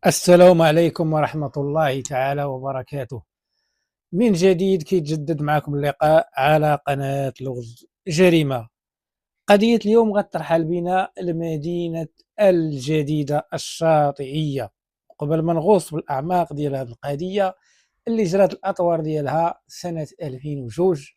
السلام عليكم ورحمة الله تعالى وبركاته. من جديد كيتجدد معكم اللقاء على قناة لغز جريمة. قضية اليوم غترحل بنا المدينة الجديدة الشاطئية. قبل ما نغوص بالأعماق ديال هذه القضية اللي جرات الأطوار ديالها سنة 2002،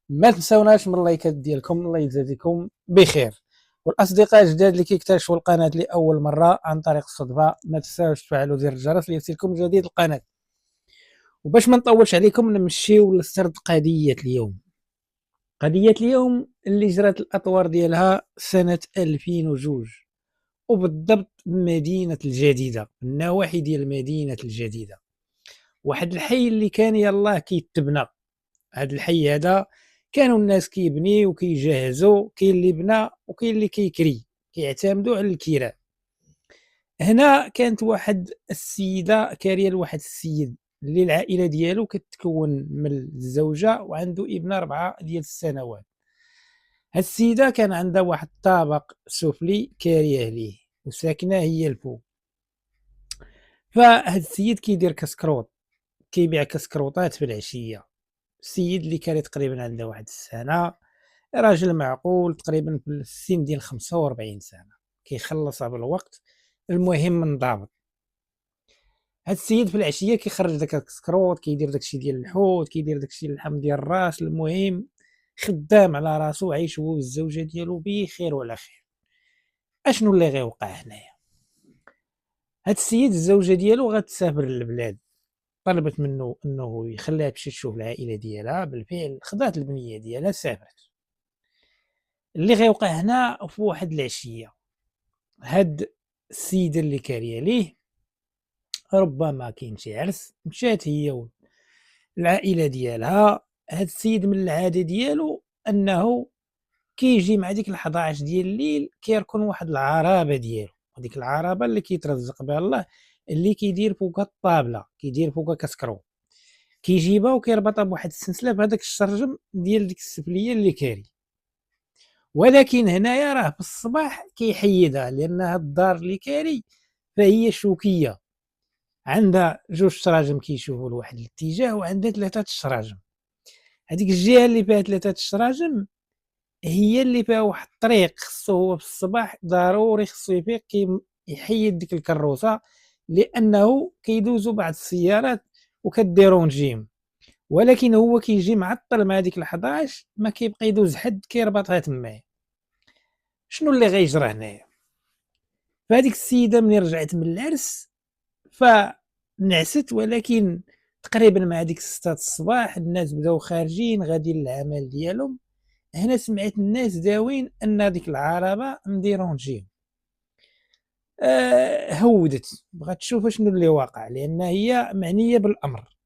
ما تنساوناش من اللايكات ديالكم، الله يجازيكم بخير. والاصدقاء الجداد اللي كيكتشفوا القناه لاول مره عن طريق الصدفه، ما تنساوش تفعلوا زر الجرس ليصلكم جديد القناه. وباش ما نطولش عليكم نمشيو لسرد قضيه اليوم. قضيه اليوم اللي جرات الاطوار ديالها سنه 2002، وبالضبط بمدينه الجديده، النواحي ديال مدينه الجديده. واحد الحي اللي كان يلاه كيتبنى. هاد الحي هذا كانوا الناس كيبنيو وكيجهزوا، كاين اللي بنى وكاين اللي كيكري، كيعتمدوا على الكراء. هنا كانت واحد السيده كاريه لواحد السيد اللي العائله ديالو كتكون من الزوجه وعنده ابن 4 ديال السنوات. هاد السيده كان عندها واحد الطابق سفلي كاريه ليه وساكنه هي الفوق. فهاد السيد كيدير كسكروط، كيبيع كسكروطات في العشيه. السيد اللي كان تقريبا عنده واحد السنه، راجل معقول تقريبا في السن ديال 45 سنه، كيخلصها بالوقت، المهم منضبط. هاد السيد في العشيه كيخرج داك السكروط، كيدير داكشي ديال الحوت، كيدير داكشي اللحم ديال الراس، المهم خدام على راسو، عايش هو والزوجه ديالو بخير وعلى خير. اشنو اللي غيوقع هنايا؟ هاد السيد الزوجه ديالو غتسافر للبلاد، طلبت منه انه يخليها تمشي تشوف العائله ديالها، بالفعل خدات البنيه ديالها سافرت. اللي غيوقع هنا في واحد العشيه، هاد السيده اللي كاريه ليه ربما كاين شي عرس، مشات هي والعائله ديالها. هاد السيد من العاده ديالو انه كيجي مع ديك 11 ديال الليل كيركن واحد العرابه ديالو، هذيك العرابه اللي كيترزق بها الله، اللي كيدير فوقها الطابله، كيدير فوقها كسكرو، كيجيبها وكيربطها بواحد السلسله بهذاك الشرجم ديال ديك السفليه اللي كاري. ولكن هنايا راه في الصباح كيحيدها، لان هاد الدار اللي كاري فهي شوكيه، عندها جوج شراجم كيشوفوا لواحد الاتجاه، وعندها 3 الشراجم. هذيك الجهه اللي فيها 3 الشراجم هي اللي فيها واحد الطريق، خصو هو في الصباح ضروري خصو يفيق يحيد ديك الكروسه، لانه كيدوزوا بعض السيارات وكديرونجيم. ولكن هو كيجي معطل مع ديك ال11، ما كيبقى يدوز حد كيربطها تماه. شنو اللي غيجرى هنايا؟ فهاديك السيده ملي رجعت من العرس فنعست، ولكن تقريبا مع ديك 6 الصباح الناس بداو خارجين غاديين للعمل ديالهم. هنا سمعت الناس داوين ان ديك العربه مديرونجيهم. هودت بغات تشوف شنو اللي واقع، لان هي معنيه بالامر.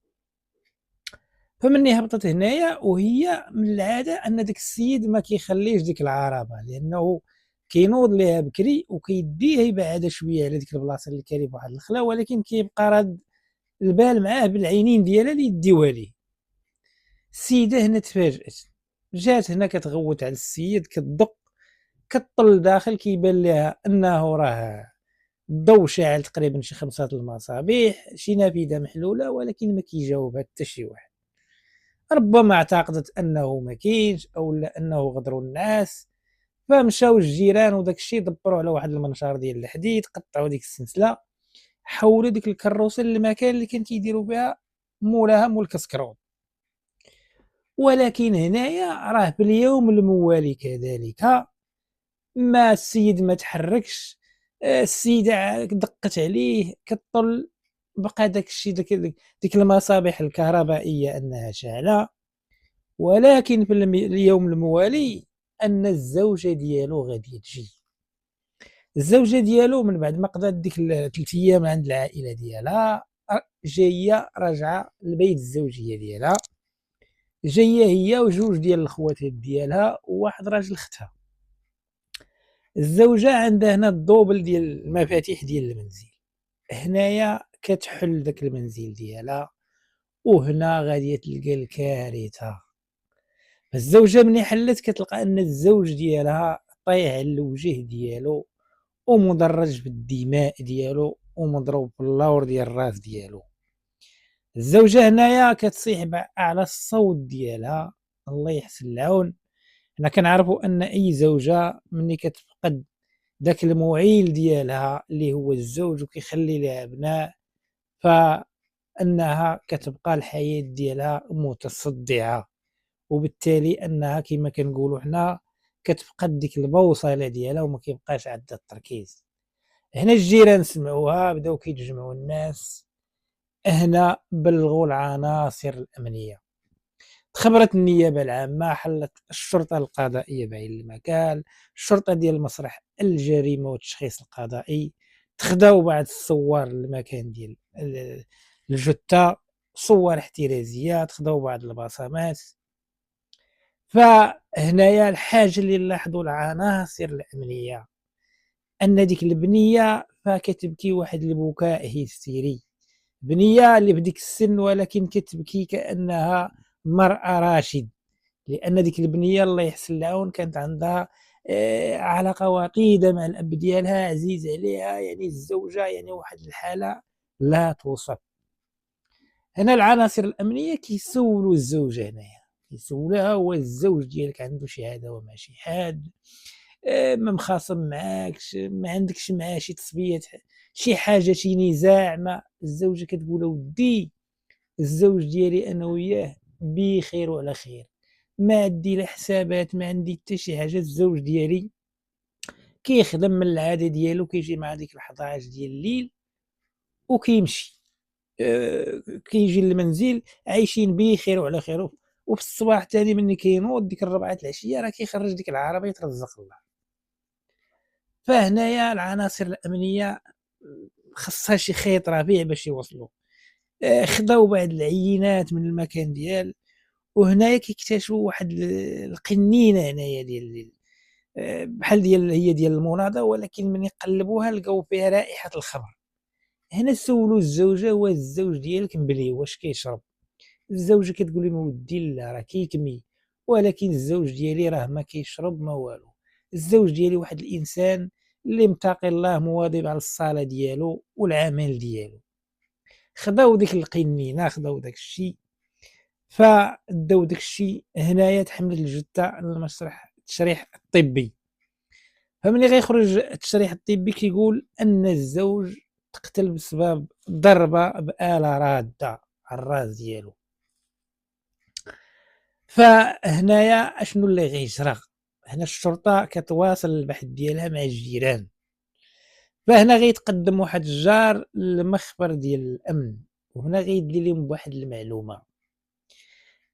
فمني هبطت هنايا، وهي من العاده ان داك السيد ما كيخليش ديك العربه، لانه كينوض ليها بكري وكيديها يبعدها شويه على ديك البلاصه اللي كاين بواحد الخلا، ولكن كيبقى راد البال معاه بالعينين ديالها اللي يديوها ليه. السيده هنا تفاجات، جات هنا كتغوت على السيد، كتدق، كطل داخل، كيبان لها انه راه الضو شاعل تقريبا شي 5 المصابيح، شي نافذه محلوله، ولكن ما كيجاوبها حتى شي واحد. ربما اعتقدت انه ما كاينش، او لا انه غدروا الناس. فمشاو الجيران وداك الشيء، دبروا على واحد المنشار ديال الحديد، قطعوا ديك السلسله، حولوا ديك الكروسه للمكان اللي كان كيديروا بها مولاها مول الكسكرون. ولكن هنايا راه باليوم الموالي كذلك ما السيد ما تحركش. السيده دقت عليه كطل، بقى داك الشيء ديك المصابيح الكهربائيه انها شاعله. ولكن في اليوم الموالي ان الزوجه ديالو غادي تجي. الزوجه ديالو من بعد ما قضات ديك 3 ايام عند العائله ديالها، جايه راجعه لبيت الزوجيه ديالها، جايه هي وجوج ديال الخواتات ديالها وواحد راجل اختها. الزوجه عندها هنا الدوبل ديال المفاتيح ديال المنزل، هنايا كتحل داك المنزل ديالها، وهنا غادي تلقى الكارثه. الزوجه ملي حلت كتلقى ان الزوج ديالها طايح على الوجه ديالو ومدرج بالدماء ديالو، ومضروب في اللور ديال الراس ديالو. الزوجة هنايا كتصيح بأعلى الصوت ديالها، الله يحسن العون. حنا كنعرفوا أن أي زوجة ملي كتفقد داك المعيل ديالها اللي هو الزوج وكيخلي لها أبناء، فأنها كتبقى الحياة ديالها متصدعة، وبالتالي أنها كما كنقولوا حنا كتفقد ديك البوصلة ديالها وما كيبقاش عندها التركيز. هنا الجيران سمعوها بداو كيتجمعوا الناس، هنا بلغوا العناصر الأمنية، تخبرت النيابة العامة، حلت الشرطة القضائية بعين المكان، الشرطة ديال المسرح الجريمة والتشخيص القضائي، تخداو بعض الصور للمكان ديال الجثة، صور احترازية، تخداو بعض البصمات. فهنايا الحاجة اللي نلاحظوا العناصر الأمنية أن ديك البنية فكتبكي واحد البكاء هستيري، بنية اللي بديك السن ولكن كتبكي كأنها مرأة راشد، لأن ديك البنية الله يحسن العون كانت عندها علاقة وطيدة مع الأب ديالها، عزيز عليها، يعني الزوجة يعني واحد الحالة لا توصف. هنا العناصر الأمنية كيسولوا الزوجة هنايا، كيسولوها هو الزوج ديالك عنده شهادة وما شي حاد، ما مخاصم معاكش، ما عندكش معاه شي تصبيات، شي حاجة شي نزاع، ما الزوجة كتقول ودي الزوج ديالي أنا وياه بخير وعلى خير، ما عندي لا حسابات، ما عندي حتى شي حاجة. الزوج ديالي كيخدم من العادة ديالو، كيجي مع ديك 11 ديال الليل وكيمشي، كيجي للمنزل عايشين بخير وعلى خير، وفي الصباح تاني ملي كينوض ديك 4 العشية راه كيخرج ديك العربية ترزق الله. فهنايا العناصر الأمنية خصها شي خيط رفيع باش يوصلوا، خداو بعض العينات من المكان ديال، وهنايا كيكتشفوا واحد القنينة هنايا ديال بحال ديال هي ديال المناضة، ولكن من يقلبوها لقاو فيها رائحة الخمر. هنا سولوا الزوجة واش الزوج ديالك مبلي واش كيشرب؟ الزوجة كتقول لهم ودي لا راه كيكمي، ولكن الزوج ديالي راه ما كيشرب ما والو، الزوج ديالي واحد الإنسان اللي متقي الله مواظب على الصلاة ديالو والعمل ديالو. خداو ديك القنينة، خداو داك الشيء، فداو داك الشيء هنايا تحملت الجثة للمسرح التشريح الطبي. فملي غيخرج التشريح الطبي كيقول أن الزوج تقتل بسبب ضربة بآلة رادة على الراس ديالو. فهنايا اشنو اللي غيجرى؟ هنا الشرطة كتواصل البحث ديالها مع الجيران، فهنا غيتقدم واحد الجار للمخبر ديال الأمن، وهنا غيدلي لهم بواحد المعلومة،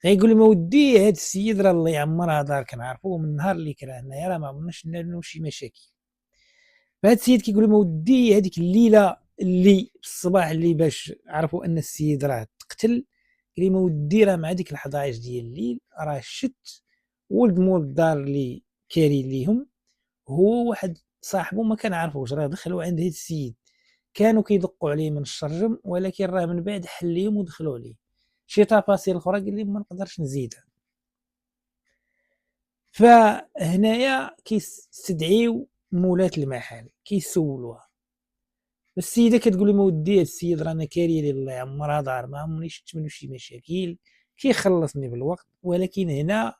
غيقول لهم اودي هاد السيد راه الله يعمرها دار كنعرفوه من النهار اللي كرا هنايا راه ما عمرناش نالو شي مشاكل. فهاد السيد كيقول لهم اودي هذيك الليلة اللي في الصباح اللي باش عرفوا أن السيد راه تقتل، قال لهم اودي راه مع ديك 11 ديال الليل راه شت ولد مول الدار اللي كارين ليهم هو واحد صاحبو ما كنعرفوش راه دخلوا عند هاد السيد، كانوا كيدقوا عليه من الشرجم ولكن راه من بعد حل ليهم ودخلوا عليه، شي تفاصيل اخرى قال لهم ما نقدرش نزيدها. فهنايا كيستدعيو مولاة المحل كيسولوها، السيده كتقول لهم اودي السيد رانا كاريه ليه الله يعمرها دار ما عمرني شفت منه شي مشاكل، كيخلصني بالوقت، ولكن هنا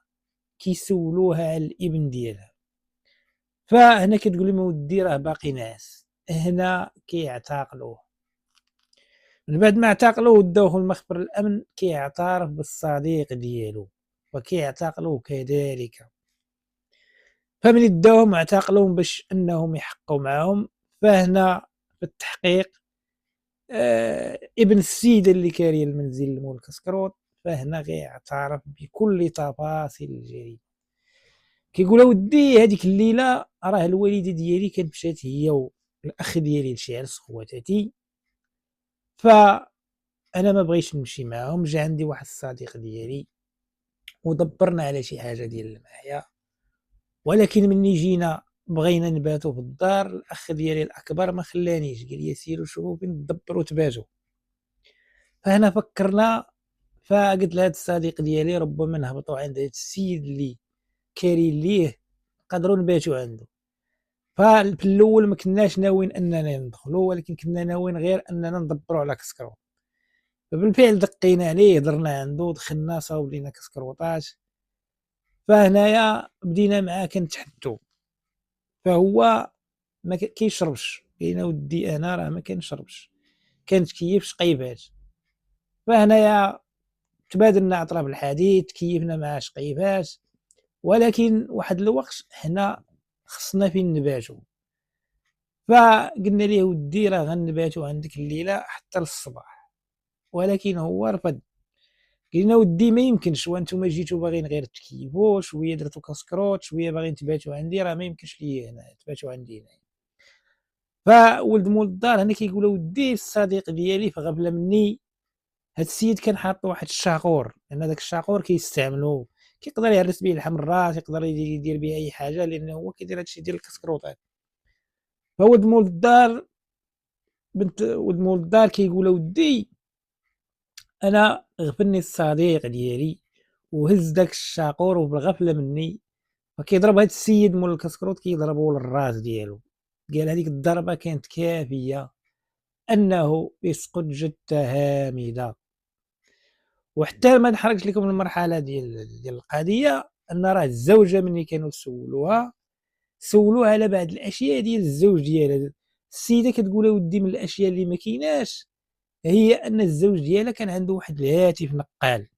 كيسولوها على الابن ديالها، فهنا كتقول لهم اودي راه باقي ناعس، هنا كيعتقلوه. من بعد ما اعتقلوه وداوه لمخبر الامن كيعترف بالصديق ديالو وكيعتقلوه كذلك. فملي داوهم اعتقلوهم باش انهم يحققوا معاهم، فهنا في التحقيق ابن السيدة اللي كاريه المنزل المول كسكروط، فهنا غيعترف بكل تفاصيل الجريمة، كيقول اودي هذيك الليلة راه الوالدة ديالي كانت مشات هي والاخ ديالي لشي عرس خواتاتي، فانا ما بغيتش نمشي معاهم، جا عندي واحد الصديق ديالي ودبرنا على شي حاجة ديال المحيا، ولكن مني جينا بغينا نباتوا في الدار الاخ ديالي الاكبر ما خلانيش، قال لي سيروا شوفوا فين تدبروا تباتوا. فهنا فكرنا، فقلت لهاد الصديق ديالي ربما نهبطوا عند هاد السيد اللي كارين ليه نقدروا نباتوا عنده. ففي الأول ما كناش ناويين أننا ندخلوا، ولكن كنا ناويين غير أننا ندبروا على كسكروت. فبالفعل دقينا عليه، هضرنا عنده، دخلنا صاوب لينا كسكروطات. فهنايا بدينا معاه كنتحدوا، فهو ما كيشربش، قايل له ودي انا راه ما كنشربش، كنتكيفش قيبات. فهنايا تبادلنا اطراف الحديث، تكيفنا مع شقيبات، ولكن واحد الوقت حنا خصنا فين نباتو. فقلنا ليه ودي راه غنباتو عندك الليله حتى للصباح، ولكن هو رفض. قلنا ودي ما يمكنش، وانتم جيتوا باغيين غير تكيفوا شويه، درتو كسكروت شويه باغيين تباتوا عندي، راه ما يمكنش ليا هنا تباتوا عندي هنا. فولد مول الدار هنا كيقول ودي الصديق ديالي في غفله مني، هاد السيد كان حاط واحد الشاقور، لان داك الشاقور كيستعملو، كيقدر يهرس به الحمرات، يقدر يدير به اي حاجه، لانه هو كيدير هادشي ديال الكسكروطات. فولد مول الدار، بنت ولد مول الدار كيقول ودي انا غفلني الصديق ديالي وهز داك الشاقور وبالغفله مني، فكيضرب هاد السيد مول الكسكروط كيضربو للراس ديالو. قال هذيك الضربه كانت كافيه انه يسقط جثه هامده. وحتى ما نحرقش لكم المرحله ديال القضيه، ان راه الزوجه ملي كانوا سولوها على بعض الاشياء ديال الزوج ديالها. السيده كتقول ودي من الاشياء اللي ما كايناش هي ان الزوج ديالها كان عنده واحد الهاتف نقال،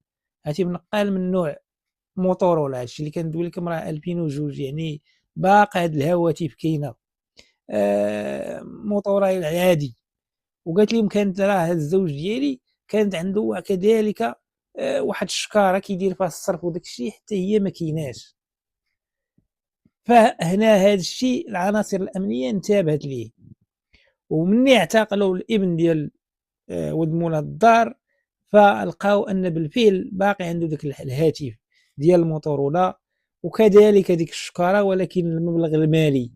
هاتف نقال من نوع موتورولا، هادشي اللي كندوي لكم راه 2002، يعني باقي هاد الهواتف كاينه، موتورولا عادي. وقالت لهم كانت راه الزوج ديالي كانت عنده كذلك واحد الشكاره كيدير فيها الصرف وداك الشيء حتى هي ما كايناش. فهنا هذا الشيء العناصر الامنيه انتبهت ليه، ومني اعتقلوا الابن ديال ولد مولا الدار، فلقاو ان بالفعل باقي عنده داك الهاتف ديال الموتورولا وكذلك ديك الشكاره، ولكن المبلغ المالي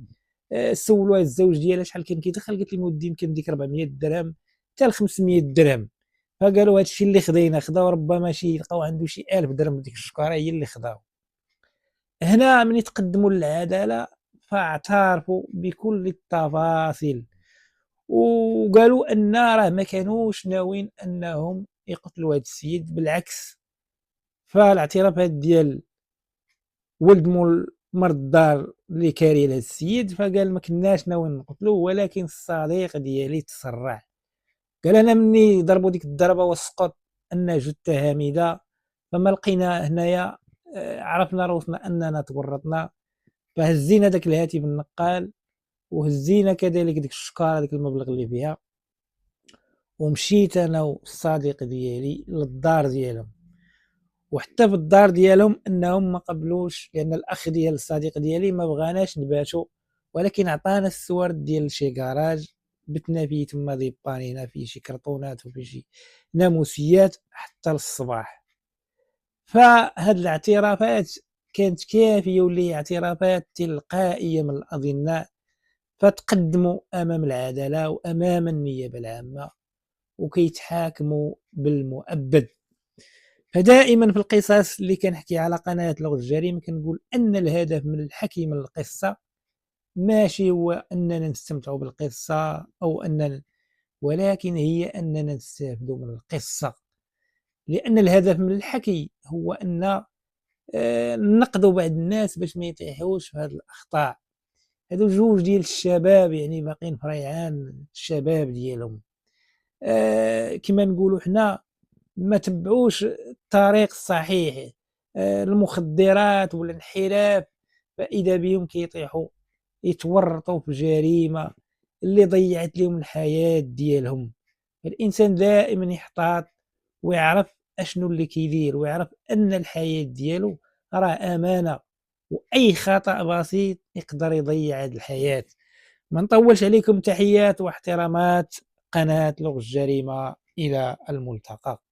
سولوها الزوج ديالها شحال كان كيدخل، قالت لهم ودي يمكن ديك 400 درهم حتى ل 500 درهم. فقالوا هذا الشيء اللي خدينا خداو، ربما شي يلقاو عنده شي 1000 درهم ديك الشكاره هي اللي خداو. هنا من يتقدموا للعداله فاعترفوا بكل التفاصيل، وقالوا ان راه ما كانوش ناويين انهم يقتلوا هذا السيد، بالعكس. فالاعترافات ديال ولد مول مرد الدار اللي كاري لهذا السيد، فقال ما كناش ناويين نقتلوه، ولكن الصديق ديالي تسرع. قال انا مني ضربوا ديك الضربه وسقط ان جثه هامده، فما لقينا هنايا عرفنا روسنا اننا تورطنا، فهزينا داك الهاتف النقال وهزينا كذلك ديك الشكاره ديك المبلغ اللي فيها، ومشيت انا والصديق ديالي للدار ديالهم. وحتى في الدار ديالهم انهم ما قبلوش، لان الاخ ديال الصديق ديالي ما بغاناش نباتو، ولكن عطانا السوارد ديال شي كراج بتنا فيه تما، ديبانينا فيه شي كرطونات وفيه شي ناموسيات حتى للصباح. فهاد الاعترافات كانت كافيه واللي اعترافات تلقائيه من الاظناء، فتقدموا امام العداله وامام النيابه العامه وكيتحاكموا بالمؤبد. فدائما في القصص اللي كنحكي على قناه لغة الجريمه كنقول ان الهدف من الحكي من القصه ماشي هو اننا نستمتعوا بالقصه او اننا، ولكن هي اننا نستافدوا من القصه، لان الهدف من الحكي هو ان نقدوا بعض الناس باش ما يطيحوش في هذه الاخطاء. هادو جوج ديال الشباب يعني باقيين في ريعان الشباب ديالهم، كما نقولوا حنا ما تبعوش الطريق الصحيح، المخدرات والانحراف، فإذا بهم كيطيحوا يتورطوا في جريمة اللي ضيعت لهم الحياة ديالهم. الإنسان دائما يحتاط ويعرف أشنو اللي كيدير، ويعرف أن الحياة ديالو راه أمانة، وأي خطأ بسيط يقدر يضيع هذه الحياة. ما نطولش عليكم، تحيات واحترامات قناة لغة الجريمة، إلى الملتقى.